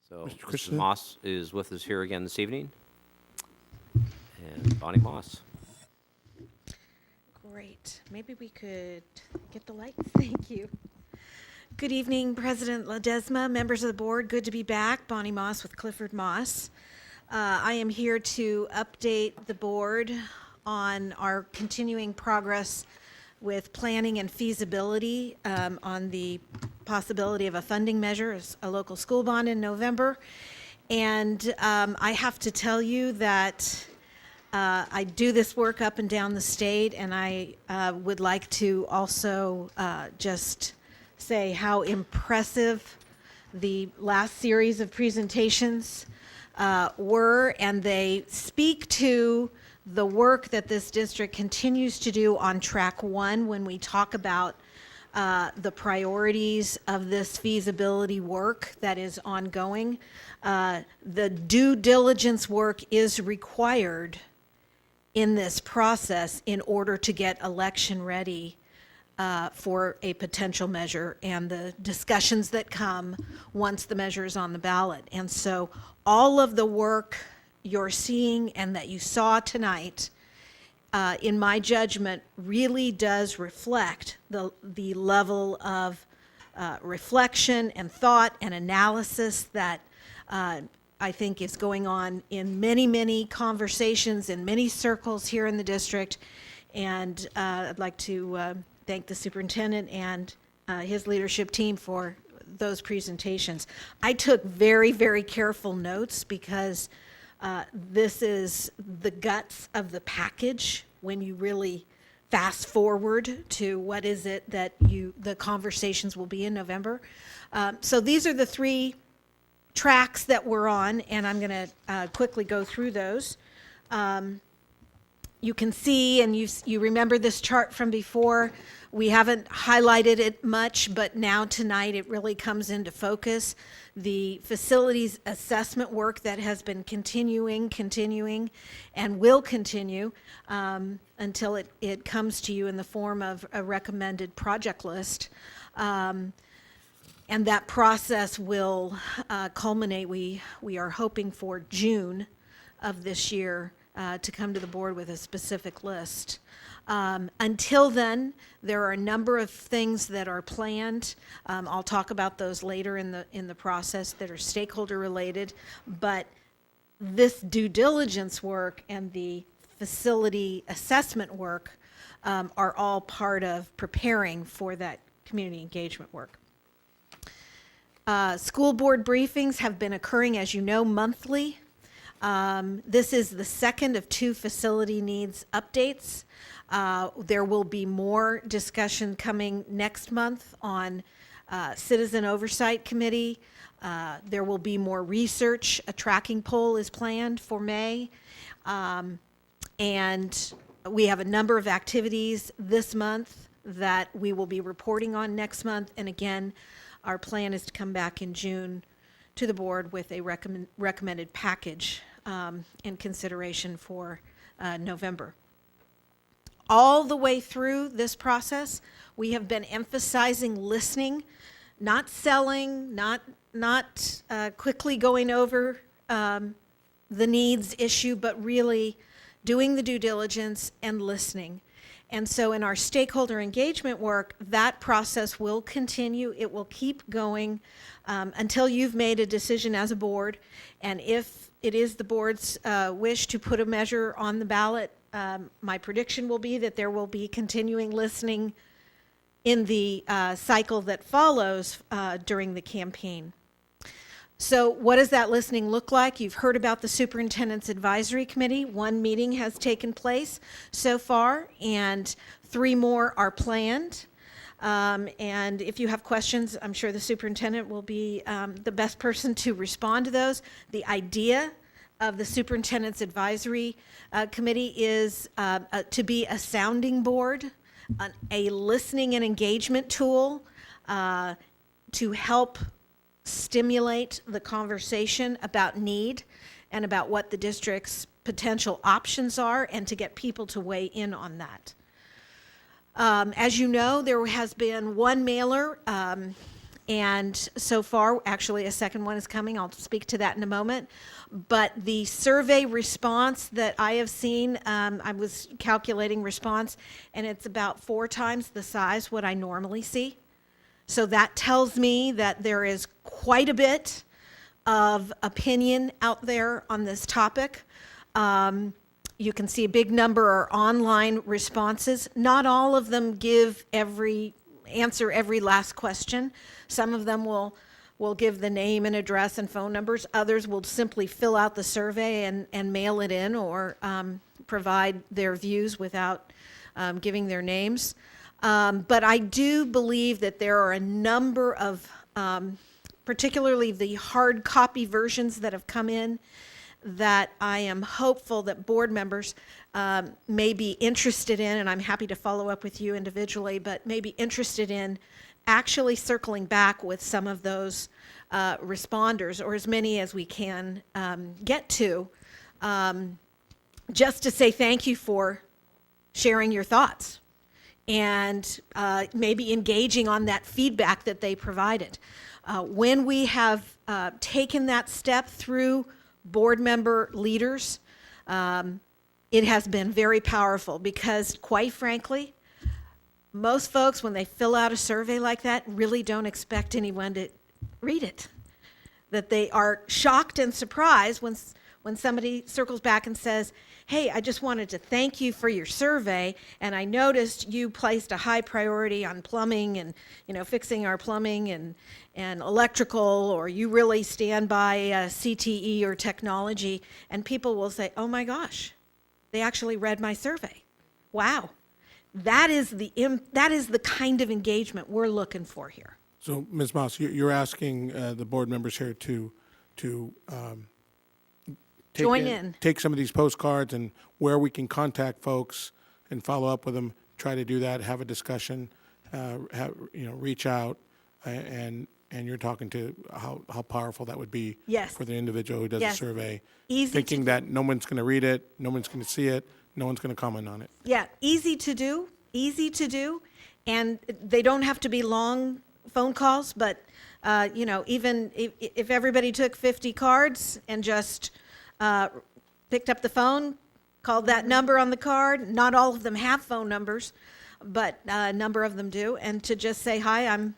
So Mr. Mr. Christensen? Moss is with us here again this evening. And Bonnie Moss. Great. Maybe we could get the lights. Thank you. Good evening, President Ledesma, members of the board. Good to be back. Bonnie Moss with CliffordMoss. I am here to update the board on our continuing progress with planning and feasibility on the possibility of a funding measure, a local school bond in November. And I have to tell you that I do this work up and down the state, and I would like to also just say how impressive the last series of presentations were, and they speak to the work that this district continues to do on track one when we talk about the priorities of this feasibility work that is ongoing. The due diligence work is required in this process in order to get election ready for a potential measure and the discussions that come once the measure is on the ballot. And so all of the work you're seeing and that you saw tonight, in my judgment, really does reflect the level of reflection and thought and analysis that I think is going on in many, many conversations in many circles here in the district. And I'd like to thank the superintendent and his leadership team for those presentations. I took very, very careful notes because this is the guts of the package when you really fast forward to what is it that the conversations will be in November. So these are the three tracks that we're on, and I'm going to quickly go through those. You can see, and you remember this chart from before. We haven't highlighted it much, but now tonight it really comes into focus. The facilities assessment work that has been continuing, and will continue until it comes to you in the form of a recommended project list. And that process will culminate, we are hoping for June of this year to come to the board with a specific list. Until then, there are a number of things that are planned. I'll talk about those later in the process that are stakeholder related, but this due diligence work and the facility assessment work are all part of preparing for that community engagement work. School board briefings have been occurring, as you know, monthly. This is the second of two facility needs updates. There will be more discussion coming next month on Citizen Oversight Committee. There will be more research. A tracking poll is planned for May. And we have a number of activities this month that we will be reporting on next month. And again, our plan is to come back in June to the board with a recommended package in consideration for November. All the way through this process, we have been emphasizing listening, not selling, not quickly going over the needs issue, but really doing the due diligence and listening. And so in our stakeholder engagement work, that process will continue. It will keep going until you've made a decision as a board. And if it is the board's wish to put a measure on the ballot, my prediction will be that there will be continuing listening in the cycle that follows during the campaign. So what does that listening look like? You've heard about the Superintendent's Advisory Committee. One meeting has taken place so far, and 3 more are planned. And if you have questions, I'm sure the superintendent will be the best person to respond to those. The idea of the Superintendent's Advisory Committee is to be a sounding board, a listening and engagement tool to help stimulate the conversation about need and about what the district's potential options are, and to get people to weigh in on that. As you know, there has been one mailer And so far, actually, a second one is coming. I'll speak to that in a moment. But the survey response that I have seen, I was calculating response, and it's about 4 times the size what I normally see. So that tells me that there is quite a bit of opinion out there on this topic. You can see a big number are online responses. Not all of them answer every last question. Some of them will give the name and address and phone numbers. Others will simply fill out the survey and mail it in, or provide their views without giving their names. But I do believe that there are a number of, particularly the hard copy versions that have come in, that I am hopeful that board members may be interested in, and I'm happy to follow up with you individually, but may be interested in actually circling back with some of those responders, or as many as we can get to, just to say thank you for sharing your thoughts and maybe engaging on that feedback that they provided. When we have taken that step through board member leaders, it has been very powerful, because quite frankly, most folks, when they fill out a survey like that, really don't expect anyone to read it. That they are shocked and surprised when somebody circles back and says, hey, I just wanted to thank you for your survey, and I noticed you placed a high priority on plumbing and, fixing our plumbing and electrical, or you really stand by CTE or technology. And people will say, oh my gosh, they actually read my survey. Wow. That is the kind of engagement we're looking for here. So, Ms. Moss, you're asking the board members here to Join in. Take some of these postcards and where we can contact folks and follow up with them, try to do that, have a discussion, reach out, and you're talking to how powerful that would be. Yes. For the individual who does Yes. a survey. Easy thinking that no one's going to read it, no one's going to see it, no one's going to comment on it. Yeah, easy to do, and they don't have to be long phone calls, but, even if everybody took 50 cards and just picked up the phone, called that number on the card, not all of them have phone numbers, but a number of them do, and to just say, hi, I'm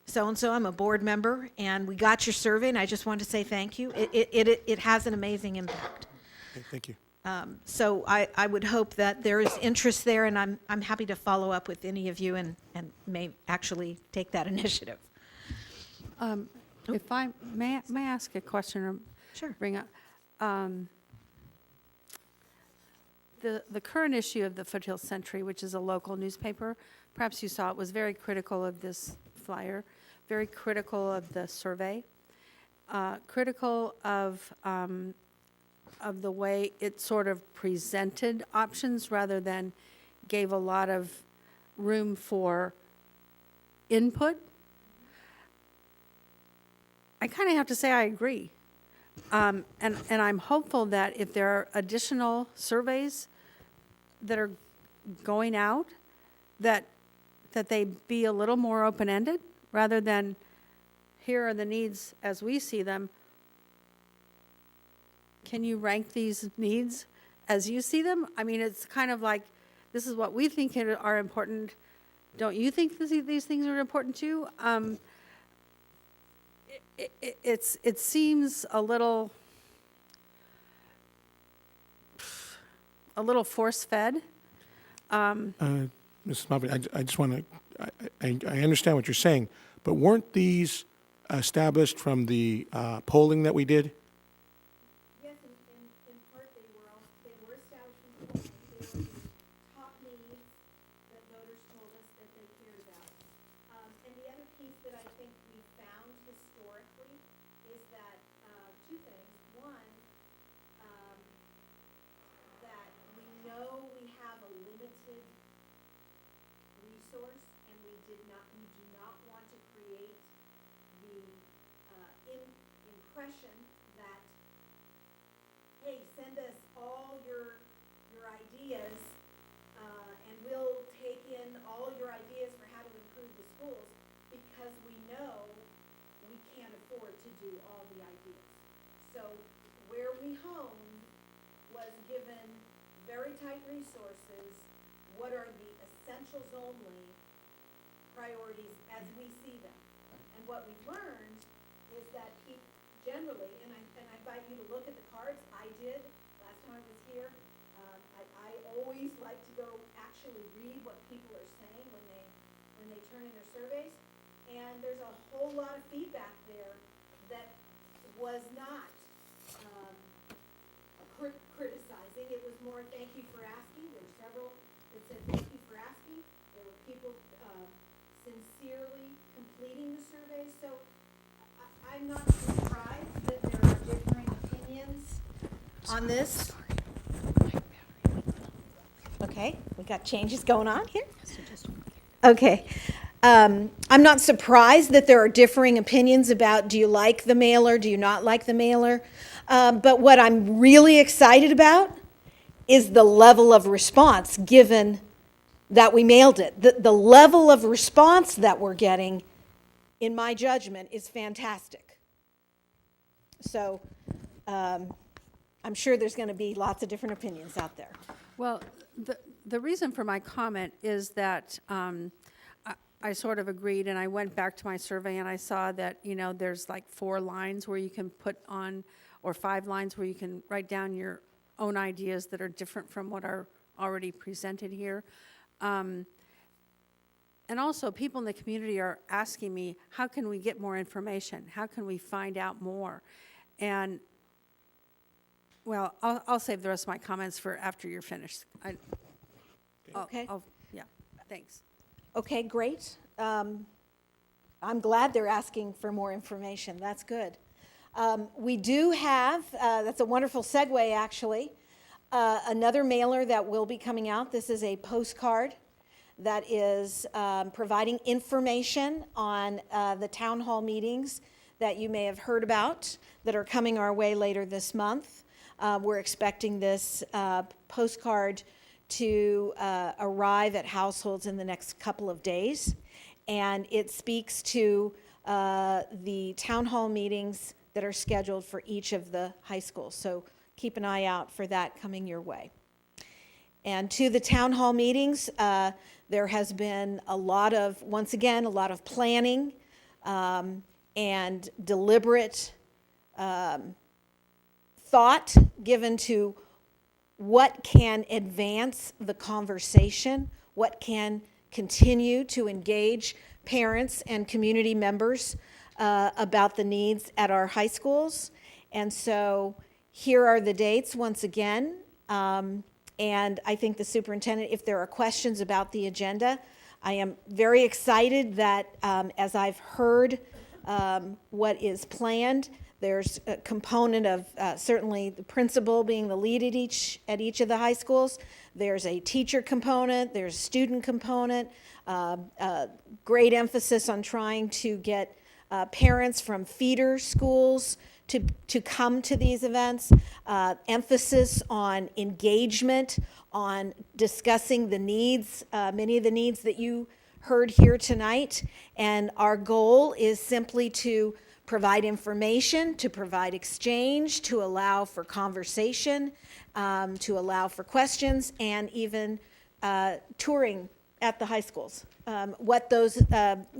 so-and-so, I'm a board member, and we got your survey, and I just want to say thank you. It has an amazing impact. Okay, thank you. So I would hope that there is interest there, and I'm happy to follow up with any of you and may actually take that initiative. If I may I ask a question or Sure. bring up the current issue of the Foothill Century, which is a local newspaper, perhaps you saw it, was very critical of this flyer, very critical of the survey, critical of the way it sort of presented options rather than gave a lot of room for input. I kind of have to say I agree. And I'm hopeful that if there are additional surveys that are going out, that they be a little more open-ended rather than here are the needs as we see them. Can you rank these needs as you see them? I mean, it's kind of like, this is what we think are important. Don't you think these things are important too? It seems a little force-fed. Mrs. Moffitt, I just want to, I understand what you're saying, but weren't these established from the polling that we did? Yes, in part they were established from the top needs that voters told us that they cared about. And the other piece that I think we found historically is that two things. One, that we know we have a limited resource, and we do not want to create the impression that, hey, send us all your ideas, and we'll take in all your ideas for how to improve the schools, because we know tight resources, what are the essentials only priorities as we see them. And what we've learned is that generally, and I invite you to look at the cards, I did last time I was here. I always like to go actually read what people are saying when they turn in their surveys. And there's a whole lot of feedback there that was not criticizing. It was more thank you for asking. There were several that said thank you for asking. There were people sincerely completing the surveys. So I'm not surprised that there are differing opinions on this. Okay, we got changes going on here. Okay. I'm not surprised that there are differing opinions about do you like the mailer, do you not like the mailer. But what I'm really excited about is the level of response given that we mailed it. The level of response that we're getting, in my judgment, is fantastic. So I'm sure there's going to be lots of different opinions out there. Well, the reason for my comment is that I sort of agreed, and I went back to my survey and I saw that, there's like 4 lines where you can put on, or 5 lines where you can write down your own ideas that are different from what are already presented here. And also, people in the community are asking me, how can we get more information? How can we find out more? And, well, I'll save the rest of my comments for after you're finished. Okay. Yeah, thanks. Okay, great. I'm glad they're asking for more information. That's good. We do have, that's a wonderful segue, actually, another mailer that will be coming out. This is a postcard that is providing information on the town hall meetings that you may have heard about that are coming our way later this month. We're expecting this postcard to arrive at households in the next couple of days. And it speaks to the town hall meetings that are scheduled for each of the high schools. So keep an eye out for that coming your way. And to the town hall meetings, there has been once again, a lot of planning and deliberate thought given to what can advance the conversation, what can continue to engage parents and community members about the needs at our high schools. And so here are the dates once again. And I think the superintendent, if there are questions about the agenda, I am very excited that as I've heard what is planned, there's a component of certainly the principal being the lead at each of the high schools. There's a teacher component, there's a student component, great emphasis on trying to get parents from feeder schools to come to these events, emphasis on engagement, on discussing the needs, many of the needs that you heard here tonight. And our goal is simply to provide information, to provide exchange, to allow for conversation, to allow for questions, and even touring at the high schools, what those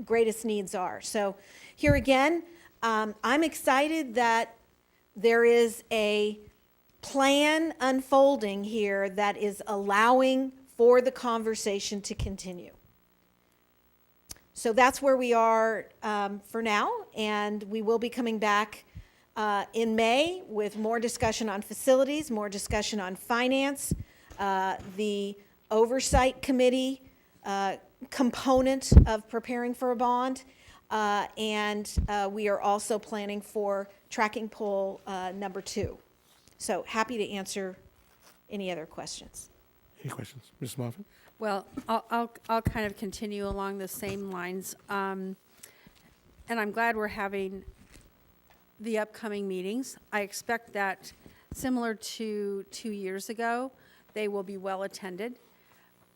greatest needs are. So here again, I'm excited that there is a plan unfolding here that is allowing for the conversation to continue. So that's where we are for now, and we will be coming back in May with more discussion on facilities, more discussion on finance, the oversight committee component of preparing for a bond, and we are also planning for tracking poll number 2. So happy to answer any other questions. Any questions? Ms. Moffitt? Well, I'll kind of continue along the same lines. And I'm glad we're having the upcoming meetings. I expect that, similar to 2 years ago, they will be well attended.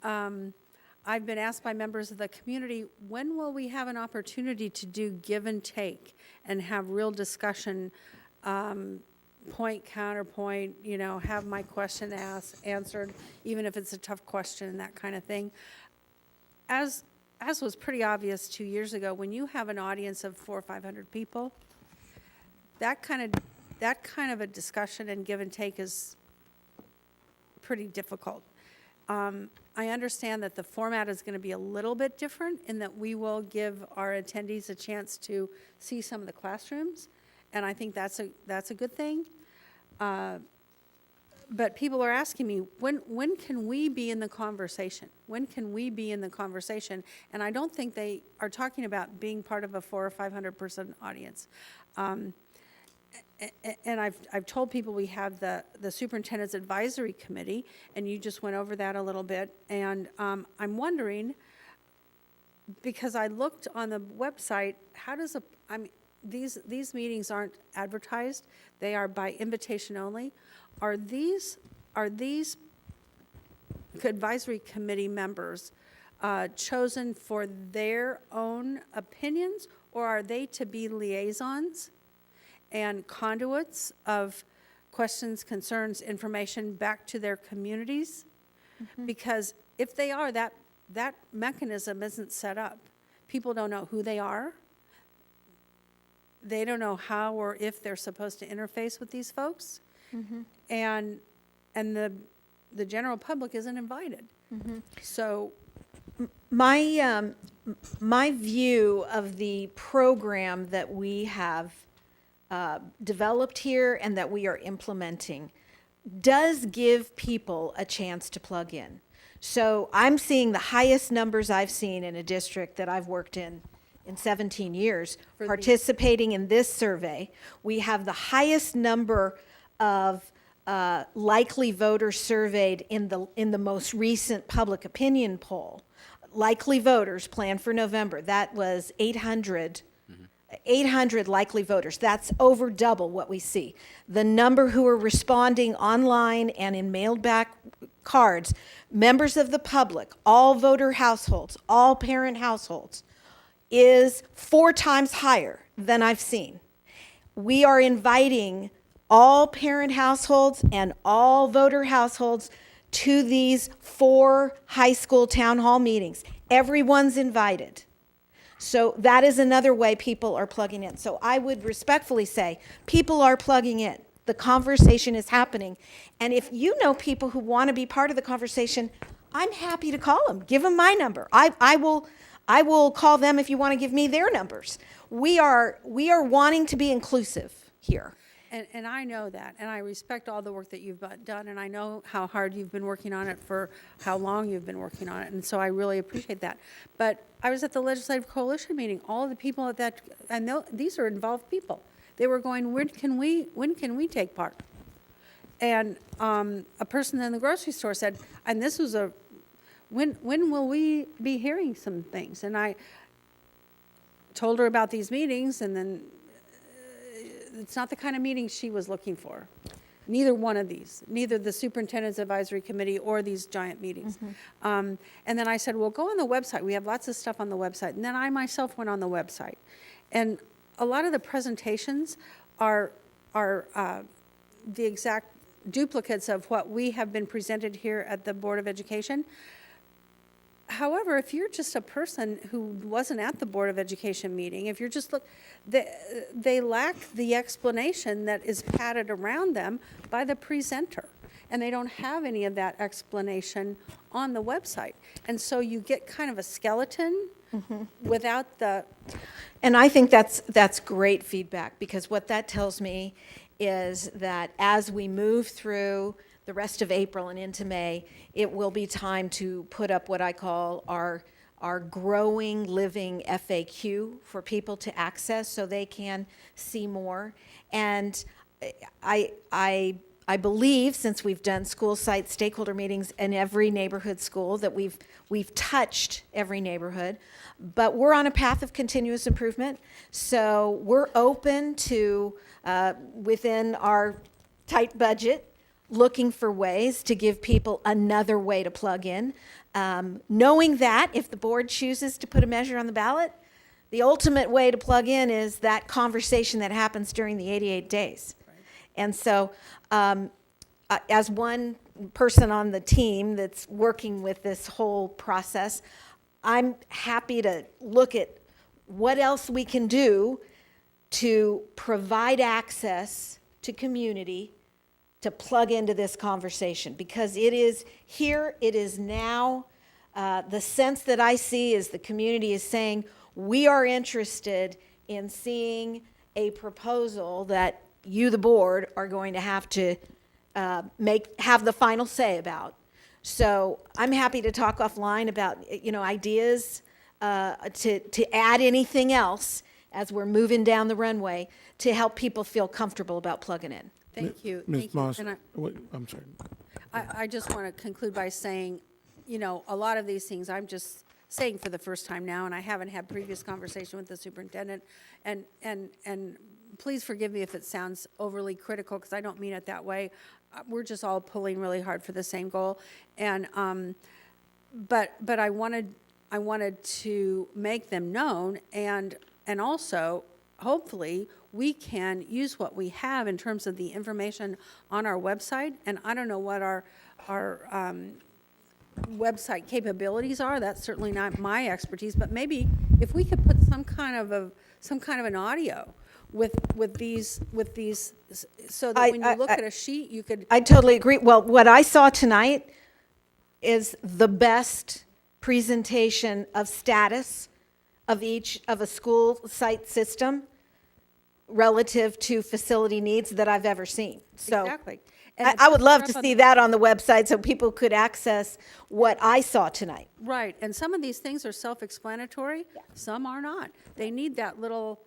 I've been asked by members of the community, when will we have an opportunity to do give and take and have real discussion point, counterpoint, have my question answered, even if it's a tough question and that kind of thing. As was pretty obvious 2 years ago, when you have an audience of 400 or 500 people, that kind of a discussion and give and take is pretty difficult. I understand that the format is going to be a little bit different in that we will give our attendees a chance to see some of the classrooms, and I think that's a good thing. But people are asking me, when can we be in the conversation? When can we be in the conversation? And I don't think they are talking about being part of a 400 or 500 person audience. And I've told people we have the Superintendent's Advisory Committee, and you just went over that a little bit. And I'm wondering, because I looked on the website, these meetings aren't advertised; they are by invitation only. Are these advisory committee members chosen for their own opinions, or are they to be liaisons and conduits of questions, concerns, information back to their communities? Mm-hmm. Because if they are, that mechanism isn't set up. People don't know who they are. They don't know how or if they're supposed to interface with these folks. Mm-hmm. And the general public isn't invited. Mm-hmm. So my view of the program that we have developed here and that we are implementing does give people a chance to plug in. So I'm seeing the highest numbers I've seen in a district that I've worked in 17 years participating in this survey. We have the highest number of likely voters surveyed in the most recent public opinion poll. Likely voters planned for November. That was 800 likely voters. That's over double what we see. The number who are responding online and in mailed back cards, members of the public, all voter households, all parent households, is 4 times higher than I've seen. We are inviting all parent households and all voter households to these 4 high school town hall meetings. Everyone's invited. So that is another way people are plugging in. So I would respectfully say people are plugging in. The conversation is happening. And if you know people who want to be part of the conversation, I'm happy to call them. Give them my number. I will call them if you want to give me their numbers. We are wanting to be inclusive here. And I know that, and I respect all the work that you've done, and I know how hard you've been working on it for how long you've been working on it, and so I really appreciate that. But I was at the Legislative Coalition meeting. All of the people at that, and these are involved people. They were going, when can we take part? And a person in the grocery store said, and this was when will we be hearing some things? And I told her about these meetings, and then it's not the kind of meeting she was looking for. Neither one of these, neither the Superintendent's Advisory Committee or these giant meetings. Mm-hmm. And then I said, well, go on the website. We have lots of stuff on the website. And then I myself went on the website. And a lot of the presentations are the exact duplicates of what we have been presented here at the Board of Education. However, if you're just a person who wasn't at the Board of Education meeting, if you're just they lack the explanation that is padded around them by the presenter. And they don't have any of that explanation on the website. And so you get kind of a skeleton without the... And I think that's great feedback, because what that tells me is that as we move through the rest of April and into May, it will be time to put up what I call our growing living FAQ for people to access so they can see more. And I believe, since we've done school site stakeholder meetings in every neighborhood school, that we've touched every neighborhood, but we're on a path of continuous improvement. So we're open to, within our tight budget, looking for ways to give people another way to plug in, knowing that if the board chooses to put a measure on the ballot, the ultimate way to plug in is that conversation that happens during the 88 days. Right. And so, as one person on the team that's working with this whole process, I'm happy to look at what else we can do to provide access to community to plug into this conversation, because it is here, it is now. The sense that I see is the community is saying, we are interested in seeing a proposal that you, the board, are going to have the final say about. So I'm happy to talk offline about, ideas to add anything else as we're moving down the runway to help people feel comfortable about plugging in. Thank you. Ms. Thank you. Moss, And I'm sorry. I just want to conclude by saying, a lot of these things I'm just saying for the first time now, and I haven't had previous conversation with the superintendent. And please forgive me if it sounds overly critical, because I don't mean it that way. We're just all pulling really hard for the same goal. And but I wanted to make them known, and also hopefully we can use what we have in terms of the information on our website. And I don't know what our website capabilities are. That's certainly not my expertise, but maybe if we could put some kind of an audio with these, so that when you look at a sheet, you could. I totally agree. Well, what I saw tonight is the best presentation of status of a school site system relative to facility needs that I've ever seen. So Exactly. And I it's would love to up on see the- that on the website so people could access what I saw tonight. Right, and some of these things are self-explanatory, some are not. They need that little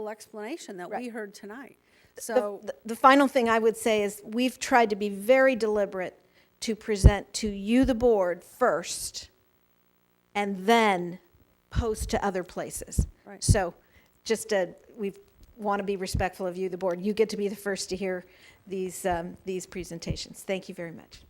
explanation that we Right. heard tonight. So, The final thing I would say is we've tried to be very deliberate to present to you, the board, first, and then post to other places. Right. So we want to be respectful of you, the board. You get to be the first to hear these presentations. Thank you very much.